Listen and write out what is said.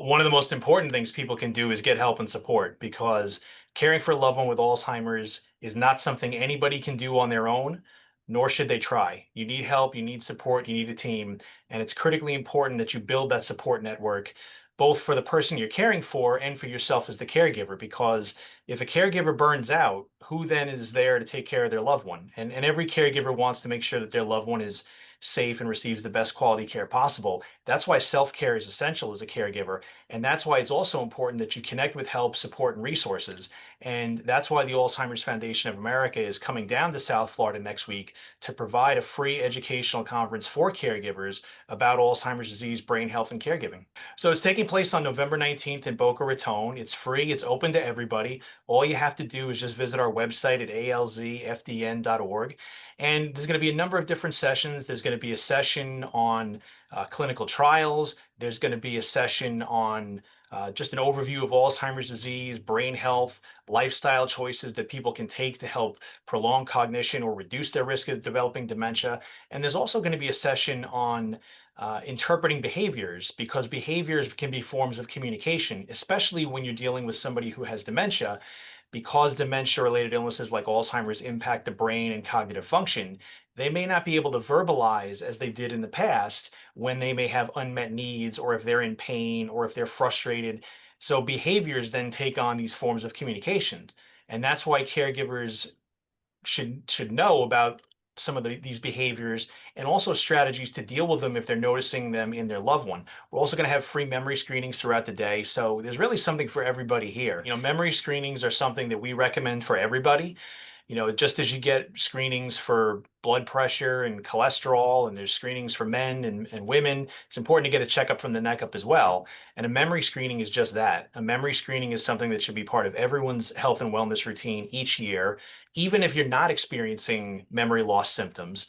One of the most important things people can do is get help and support because caring for a loved one with Alzheimer's is not something anybody can do on their own, nor should they try. You need help, you need support, you need a team, and it's critically important that you build that support network, both for the person you're caring for and for yourself as the caregiver. Because if a caregiver burns out, who then is there to take care of their loved one? And every caregiver wants to make sure that their loved one is safe and receives the best quality care possible. That's why self-care is essential as a caregiver. And that's why it's also important that you connect with help, support, and resources. And that's why the Alzheimer's Foundation of America is coming down to South Florida next week to provide a free educational conference for caregivers about Alzheimer's disease, brain health, and caregiving. So it's taking place on November 19th in Boca Raton. It's free, it's open to everybody. All you have to do is just visit our website at alzfdn.org. And there's going to be a number of different sessions. There's going to be a session on clinical trials. There's going to be a session on just an overview of Alzheimer's disease, brain health, lifestyle choices that people can take to help prolong cognition or reduce their risk of developing dementia. And there's also going to be a session on interpreting behaviors because behaviors can be forms of communication, especially when you're dealing with somebody who has dementia. Because dementia-related illnesses like Alzheimer's impact the brain and cognitive function, they may not be able to verbalize as they did in the past when they may have unmet needs or if they're in pain or if they're frustrated. So behaviors then take on these forms of communications. And that's why caregivers should know about some of these behaviors and also strategies to deal with them if they're noticing them in their loved one. We're also going to have free memory screenings throughout the day. So there's really something for everybody here. Memory screenings are something that we recommend for everybody. Just as you get screenings for blood pressure and cholesterol, and there's screenings for men and women, it's important to get a checkup from the neck up as well. And a memory screening is just that. A memory screening is something that should be part of everyone's health and wellness routine each year, even if you're not experiencing memory loss symptoms.